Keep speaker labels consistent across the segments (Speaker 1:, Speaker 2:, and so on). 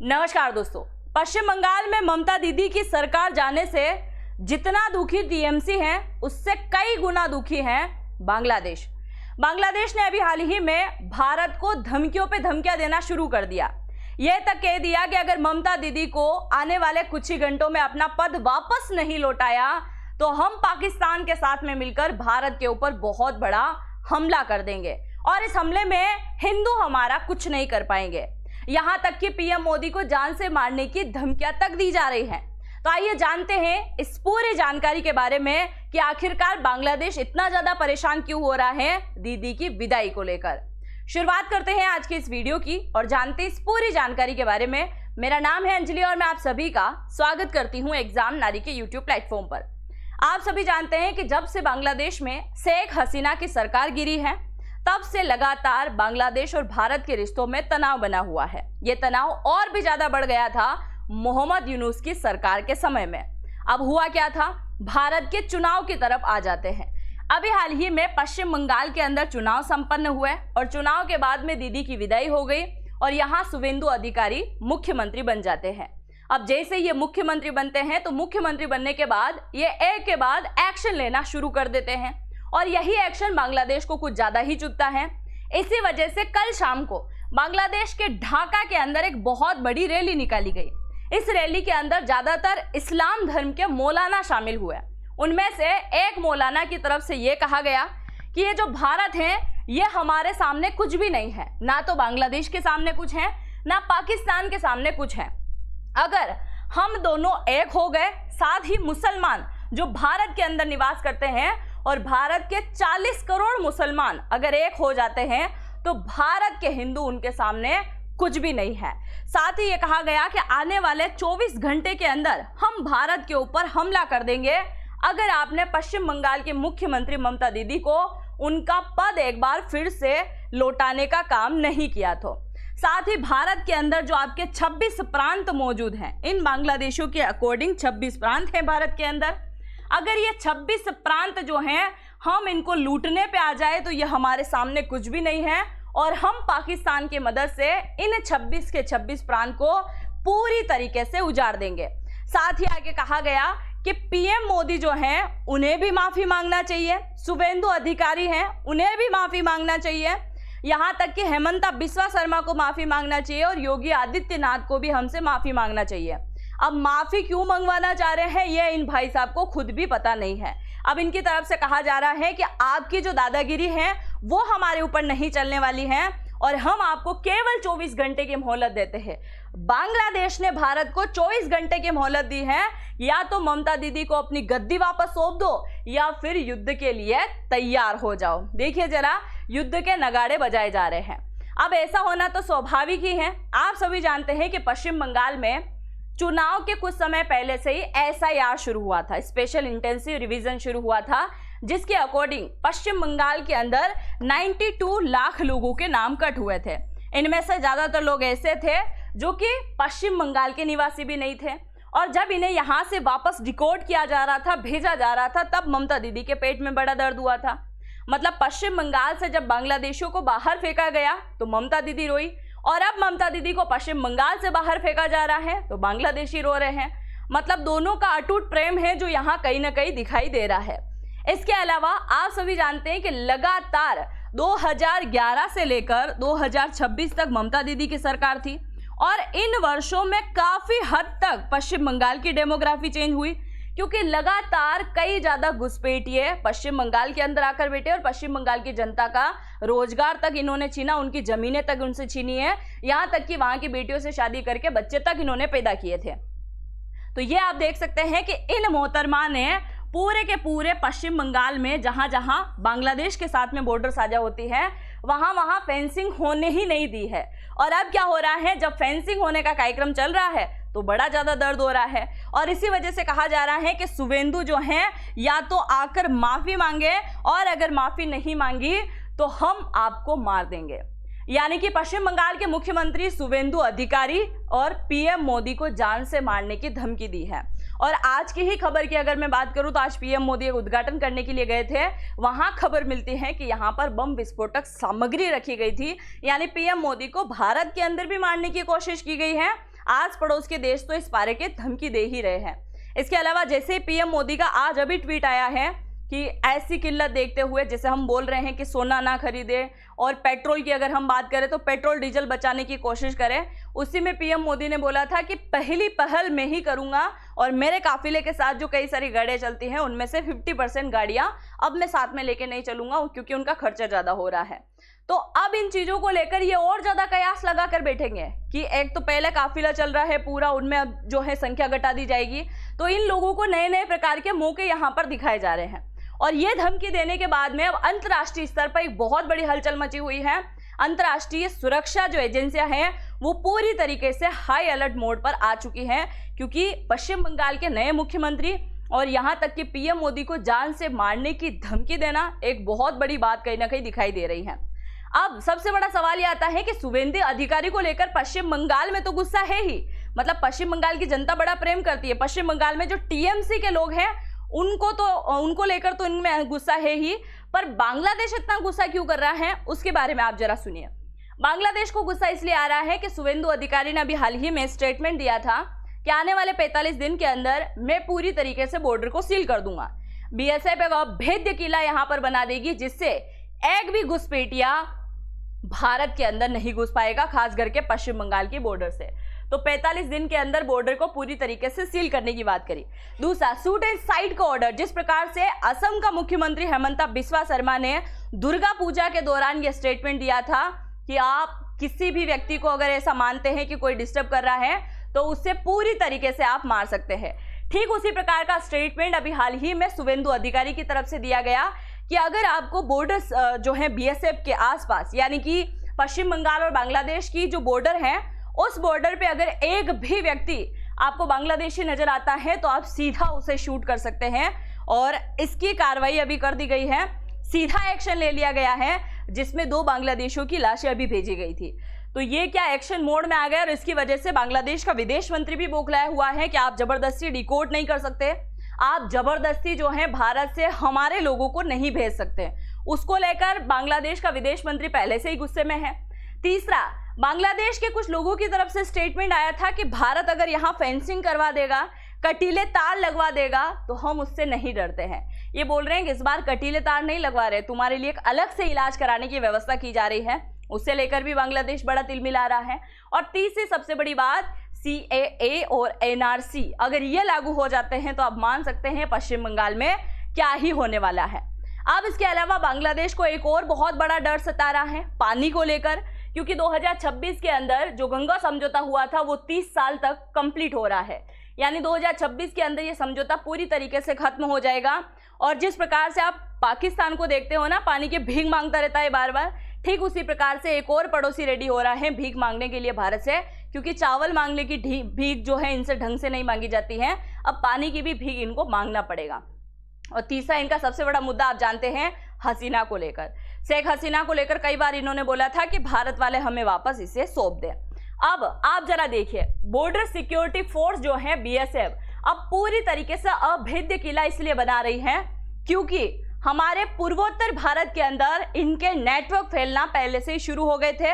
Speaker 1: नमस्कार दोस्तों। पश्चिम बंगाल में ममता दीदी की सरकार जाने से जितना दुखी टीएमसी है उससे कई गुना दुखी है बांग्लादेश। बांग्लादेश ने अभी हाल ही में भारत को धमकियों पे धमकियां देना शुरू कर दिया। यह तक कह दिया कि अगर ममता दीदी को आने वाले कुछ ही घंटों में अपना पद वापस नहीं लौटाया तो हम पाकिस्तान के साथ में मिलकर भारत के ऊपर बहुत बड़ा हमला कर देंगे और इस हमले में हिंदू हमारा कुछ नहीं कर पाएंगे। यहां तक कि पीएम मोदी को जान से मारने की धमकियां तक दी जा रही हैं। तो आइए जानते हैं इस पूरी जानकारी के बारे में कि आखिरकार बांग्लादेश इतना ज्यादा परेशान क्यों हो रहा है दीदी की विदाई को लेकर। शुरुआत करते हैं आज की इस वीडियो की और जानते हैं इस पूरी जानकारी के बारे में। मेरा नाम है अंजलि और मैं आप सभी का स्वागत करती हूं एग्जाम नारी के यूट्यूब प्लेटफॉर्म पर। आप सभी जानते हैं कि जब से बांग्लादेश में शेख हसीना की सरकार गिरी है तब से लगातार बांग्लादेश और भारत के रिश्तों में तनाव बना हुआ है। ये तनाव और भी ज्यादा बढ़ गया था मोहम्मद यूनुस की सरकार के समय में। अब हुआ क्या था, भारत के चुनाव की तरफ आ जाते हैं। अभी हाल ही में पश्चिम बंगाल के अंदर चुनाव संपन्न हुए और चुनाव के बाद में दीदी की विदाई हो गई और यहाँ शुवेंदु अधिकारी मुख्यमंत्री बन जाते हैं। अब जैसे ये मुख्यमंत्री बनते हैं तो मुख्यमंत्री बनने के बाद ये एक के बाद एक्शन लेना शुरू कर देते हैं और यही एक्शन बांग्लादेश को कुछ ज्यादा ही चुभता है। इसी वजह से कल शाम को बांग्लादेश के ढाका के अंदर एक बहुत बड़ी रैली निकाली गई। इस रैली के अंदर ज्यादातर इस्लाम धर्म के मौलाना शामिल हुए। उनमें से एक मौलाना की तरफ से ये कहा गया कि ये जो भारत है ये हमारे सामने कुछ भी नहीं है, ना तो बांग्लादेश के सामने कुछ है ना पाकिस्तान के सामने कुछ है। अगर हम दोनों एक हो गए, साथ ही मुसलमान जो भारत के अंदर निवास करते हैं और भारत के 40 करोड़ मुसलमान अगर एक हो जाते हैं तो भारत के हिंदू उनके सामने कुछ भी नहीं है। साथ ही ये कहा गया कि आने वाले 24 घंटे के अंदर हम भारत के ऊपर हमला कर देंगे अगर आपने पश्चिम बंगाल के मुख्यमंत्री ममता दीदी को उनका पद एक बार फिर से लौटाने का काम नहीं किया तो। साथ ही भारत के अंदर जो आपके 26 प्रांत मौजूद हैं, इन बांग्लादेशियों के अकॉर्डिंग 26 प्रांत हैं भारत के अंदर। अगर ये 26 प्रांत जो हैं हम इनको लूटने पे आ जाए तो ये हमारे सामने कुछ भी नहीं है और हम पाकिस्तान की मदद से इन 26 के 26 प्रांत को पूरी तरीके से उजाड़ देंगे। साथ ही आगे कहा गया कि पीएम मोदी जो हैं उन्हें भी माफी मांगना चाहिए, शुवेंदु अधिकारी हैं उन्हें भी माफी मांगना चाहिए, यहाँ तक कि हेमंता बिस्वा शर्मा को माफी मांगना चाहिए और योगी आदित्यनाथ को भी हमसे माफी मांगना चाहिए। अब माफी क्यों मंगवाना चाह रहे हैं ये इन भाई साहब को खुद भी पता नहीं है। अब इनकी तरफ से कहा जा रहा है कि आपकी जो दादागिरी है वो हमारे ऊपर नहीं चलने वाली है और हम आपको केवल 24 घंटे की मोहलत देते हैं। बांग्लादेश ने भारत को 24 घंटे की मोहलत दी है, या तो ममता दीदी को अपनी गद्दी वापस सौंप दो या फिर युद्ध के लिए तैयार हो जाओ। देखिए जरा, युद्ध के नगाड़े बजाए जा रहे हैं। अब ऐसा होना तो स्वाभाविक ही है। आप सभी जानते हैं कि पश्चिम बंगाल में चुनाव के कुछ समय पहले से ही एसआईआर शुरू हुआ था, स्पेशल इंटेंसिव रिवीजन शुरू हुआ था, जिसके अकॉर्डिंग पश्चिम बंगाल के अंदर 92 लाख लोगों के नाम कट हुए थे। इनमें से ज्यादातर लोग ऐसे थे जो कि पश्चिम बंगाल के निवासी भी नहीं थे और जब इन्हें यहाँ से वापस डिकोड किया जा रहा था, भेजा जा रहा था, तब ममता दीदी के पेट में बड़ा दर्द हुआ था। मतलब पश्चिम बंगाल से जब बांग्लादेशियों को बाहर फेंका गया तो ममता दीदी रोई और अब ममता दीदी को पश्चिम बंगाल से बाहर फेंका जा रहा है तो बांग्लादेशी रो रहे हैं। मतलब दोनों का अटूट प्रेम है जो यहाँ कहीं ना कहीं दिखाई दे रहा है। इसके अलावा आप सभी जानते हैं कि लगातार 2011 से लेकर 2026 तक ममता दीदी की सरकार थी और इन वर्षों में काफी हद तक पश्चिम बंगाल की डेमोग्राफी चेंज हुई, क्योंकि लगातार कई ज्यादा घुसपैठिए पश्चिम बंगाल के अंदर आकर बैठे और पश्चिम बंगाल की जनता का रोजगार तक इन्होंने छीना, उनकी जमीनें तक उनसे छीनी है, यहाँ तक कि वहां की बेटियों से शादी करके बच्चे तक इन्होंने पैदा किए थे। तो ये आप देख सकते हैं कि इन मोहतरमा ने पूरे के पूरे पश्चिम बंगाल में जहां जहां बांग्लादेश के साथ में बॉर्डर साझा होती है वहां वहां फेंसिंग होने ही नहीं दी है। और अब क्या हो रहा है, जब फेंसिंग होने का कार्यक्रम चल रहा है तो बड़ा ज्यादा दर्द हो रहा है और इसी वजह से कहा जा रहा है कि शुवेंदु जो हैं या तो आकर माफी मांगे और अगर माफी नहीं मांगी तो हम आपको मार देंगे। यानी कि पश्चिम बंगाल के मुख्यमंत्री शुवेंदु अधिकारी और पीएम मोदी को जान से मारने की धमकी दी है। और आज की ही खबर की अगर मैं बात करूं तो आज पीएम मोदी एक उद्घाटन करने के लिए गए थे, वहां खबर मिलती है कि यहां पर बम विस्फोटक सामग्री रखी गई थी, यानी पीएम मोदी को भारत के अंदर भी मारने की कोशिश की गई है। आस पड़ोस के देश तो इस पारे के धमकी दे ही रहे हैं। इसके अलावा जैसे पीएम मोदी का आज अभी ट्वीट आया है कि ऐसी किल्लत देखते हुए, जैसे हम बोल रहे हैं कि सोना ना खरीदे और पेट्रोल की अगर हम बात करें तो पेट्रोल डीजल बचाने की कोशिश करें, उसी में पीएम मोदी ने बोला था कि पहली पहल मैं ही करूंगा और मेरे काफिले के साथ जो कई सारी गाड़ियां चलती हैं उनमें से 50% गाड़ियां अब मैं साथ में लेके नहीं चलूंगा क्योंकि उनका खर्चा ज्यादा हो रहा है। तो अब इन चीजों को लेकर ये और ज्यादा कयास लगा कर बैठेंगे कि एक तो पहले काफिला चल रहा है पूरा, उनमें अब जो है संख्या घटा दी जाएगी। तो इन लोगों को नए नए प्रकार के मौके यहाँ पर दिखाए जा रहे हैं और ये धमकी देने के बाद में अब अंतर्राष्ट्रीय स्तर पर एक बहुत बड़ी हलचल मची हुई है। अंतर्राष्ट्रीय सुरक्षा जो एजेंसियां हैं वो पूरी तरीके से हाई अलर्ट मोड पर आ चुकी हैं, क्योंकि पश्चिम बंगाल के नए मुख्यमंत्री और यहाँ तक कि पीएम मोदी को जान से मारने की धमकी देना एक बहुत बड़ी बात कहीं ना कहीं दिखाई दे रही है। अब सबसे बड़ा सवाल ये आता है कि शुभेंदु अधिकारी को लेकर पश्चिम बंगाल में तो गुस्सा है ही, मतलब पश्चिम बंगाल की जनता बड़ा प्रेम करती है। पश्चिम बंगाल में जो टीएमसी के लोग हैं उनको लेकर तो इनमें गुस्सा है ही, पर बांग्लादेश इतना गुस्सा क्यों कर रहा है उसके बारे में आप जरा सुनिए। बांग्लादेश को गुस्सा इसलिए आ रहा है कि शुभेंदु अधिकारी ने अभी हाल ही में स्टेटमेंट दिया था कि आने वाले 45 दिन के अंदर मैं पूरी तरीके से बॉर्डर को सील कर दूंगा। बीएसएफ एक अभेद्य किला यहां पर बना देगी जिससे एक भी घुसपैठिया भारत के अंदर नहीं घुस पाएगा, खास करके पश्चिम बंगाल की बॉर्डर से। तो 45 दिन के अंदर बॉर्डर को पूरी तरीके से सील करने की बात करी। दूसरा, शूट एंड साइट का ऑर्डर, जिस प्रकार से असम का मुख्यमंत्री हेमंता बिस्वा शर्मा ने दुर्गा पूजा के दौरान यह स्टेटमेंट दिया था कि आप किसी भी व्यक्ति को अगर ऐसा मानते हैं कि कोई डिस्टर्ब कर रहा है तो उससे पूरी तरीके से आप मार सकते हैं। ठीक उसी प्रकार का स्टेटमेंट अभी हाल ही में शुभेंदु अधिकारी की तरफ से दिया गया कि अगर आपको बॉर्डर जो है बीएसएफ के आसपास, यानी कि पश्चिम बंगाल और बांग्लादेश की जो बॉर्डर है, उस बॉर्डर पे अगर एक भी व्यक्ति आपको बांग्लादेशी नजर आता है तो आप सीधा उसे शूट कर सकते हैं। और इसकी कार्रवाई अभी कर दी गई है, सीधा एक्शन ले लिया गया है, जिसमें 2 बांग्लादेशियों की लाशें अभी भेजी गई थी। तो ये क्या एक्शन मोड में आ गया और इसकी वजह से बांग्लादेश का विदेश मंत्री भी बौखलाया हुआ है कि आप जबरदस्ती डिकोड नहीं कर सकते, आप जबरदस्ती जो है भारत से हमारे लोगों को नहीं भेज सकते। उसको लेकर बांग्लादेश का विदेश मंत्री पहले से ही गुस्से में है। तीसरा, बांग्लादेश के कुछ लोगों की तरफ से स्टेटमेंट आया था कि भारत अगर यहाँ फेंसिंग करवा देगा, कटीले तार लगवा देगा तो हम उससे नहीं डरते हैं। ये बोल रहे हैं कि इस बार कटीले तार नहीं लगवा रहे, तुम्हारे लिए एक अलग से इलाज कराने की व्यवस्था की जा रही है। उससे लेकर भी बांग्लादेश बड़ा तिलमिला रहा है। और तीसरी सबसे बड़ी बात, CAA और NRC अगर ये लागू हो जाते हैं तो आप मान सकते हैं पश्चिम बंगाल में क्या ही होने वाला है। अब इसके अलावा बांग्लादेश को एक और बहुत बड़ा डर सता रहा है पानी को लेकर, क्योंकि 2026 के अंदर जो गंगा समझौता हुआ था वो 30 साल तक कंप्लीट हो रहा है, यानी 2026 के अंदर ये समझौता पूरी तरीके से खत्म हो जाएगा। और जिस प्रकार से आप पाकिस्तान को देखते हो ना, पानी की भीख मांगता रहता है बार बार, ठीक उसी प्रकार से एक और पड़ोसी रेडी हो रहा है भीख मांगने के लिए भारत से, क्योंकि चावल मांगने की भीख जो है इनसे ढंग से नहीं मांगी जाती है, अब पानी की भी भीख इनको मांगना पड़ेगा। और तीसरा इनका सबसे बड़ा मुद्दा आप जानते हैं हसीना को लेकर। शेख हसीना को लेकर कई बार इन्होंने बोला था कि भारत वाले हमें वापस इसे सौंप दें। अब आप जरा देखिए, बॉर्डर सिक्योरिटी फोर्स जो है बीएसएफ अब पूरी तरीके से अभेद्य किला इसलिए बना रही है क्योंकि हमारे पूर्वोत्तर भारत के अंदर इनके नेटवर्क फैलना पहले से ही शुरू हो गए थे।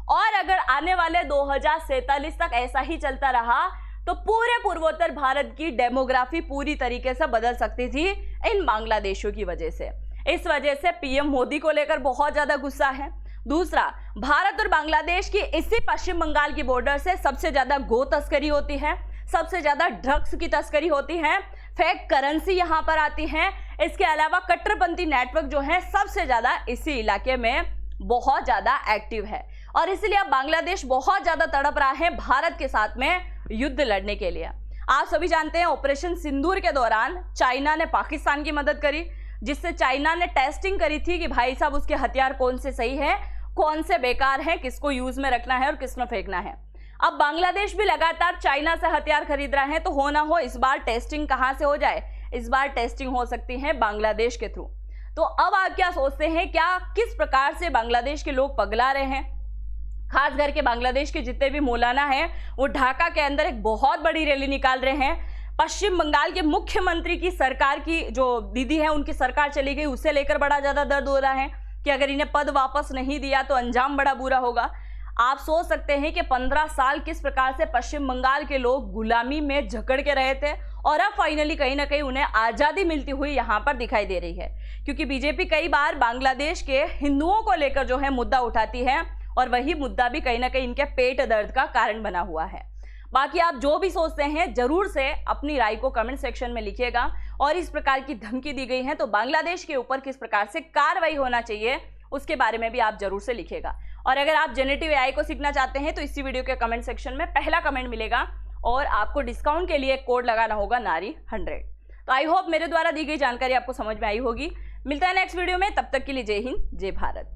Speaker 1: और अगर आने वाले 2047 तक ऐसा ही चलता रहा तो पूरे पूर्वोत्तर भारत की डेमोग्राफी पूरी तरीके से बदल सकती थी इन बांग्लादेशियों की वजह से। इस वजह से पीएम मोदी को लेकर बहुत ज्यादा गुस्सा है। दूसरा, भारत और बांग्लादेश की इसी पश्चिम बंगाल की बॉर्डर से सबसे ज्यादा गो तस्करी होती है, सबसे ज्यादा ड्रग्स की तस्करी होती है, फेक करेंसी यहां पर आती है। इसके अलावा कट्टरपंथी नेटवर्क जो है सबसे ज्यादा इसी इलाके में बहुत ज्यादा एक्टिव है और इसलिए अब बांग्लादेश बहुत ज्यादा तड़प रहा है भारत के साथ में युद्ध लड़ने के लिए। आप सभी जानते हैं ऑपरेशन सिंदूर के दौरान चाइना ने पाकिस्तान की मदद करी, जिससे चाइना ने टेस्टिंग करी थी कि भाई साहब उसके हथियार कौन से सही है, कौन से बेकार है, किसको यूज में रखना है और किसमें फेंकना है। अब बांग्लादेश भी लगातार चाइना से हथियार खरीद रहा है, तो हो ना हो इस बार टेस्टिंग कहां से हो जाए, इस बार टेस्टिंग हो सकती है बांग्लादेश के थ्रू। तो अब आप क्या सोचते हैं, क्या किस प्रकार से बांग्लादेश के लोग पगला रहे हैं? खास करके बांग्लादेश के जितने भी मौलाना हैं वो ढाका के अंदर एक बहुत बड़ी रैली निकाल रहे हैं। पश्चिम बंगाल के मुख्यमंत्री की सरकार की जो दीदी है उनकी सरकार चली गई, उसे लेकर बड़ा ज्यादा दर्द हो रहा है कि अगर इन्हें पद वापस नहीं दिया तो अंजाम बड़ा बुरा होगा। आप सोच सकते हैं कि 15 साल किस प्रकार से पश्चिम बंगाल के लोग गुलामी में जकड़ के रहे थे और अब फाइनली कहीं ना कहीं उन्हें आज़ादी मिलती हुई यहाँ पर दिखाई दे रही है। क्योंकि बीजेपी कई बार बांग्लादेश के हिंदुओं को लेकर जो है मुद्दा उठाती है और वही मुद्दा भी कहीं ना कहीं इनके पेट दर्द का कारण बना हुआ है। बाकी आप जो भी सोचते हैं जरूर से अपनी राय को कमेंट सेक्शन में लिखिएगा और इस प्रकार की धमकी दी गई है तो बांग्लादेश के ऊपर किस प्रकार से कार्रवाई होना चाहिए उसके बारे में भी आप जरूर से लिखिएगा। और अगर आप जेनरेटिव एआई को सीखना चाहते हैं तो इसी वीडियो के कमेंट सेक्शन में पहला कमेंट मिलेगा और आपको डिस्काउंट के लिए एक कोड लगाना होगा नारी100। तो आई होप मेरे द्वारा दी गई जानकारी आपको समझ में आई होगी। मिलता है नेक्स्ट वीडियो में, तब तक के लिए जय हिंद जय भारत।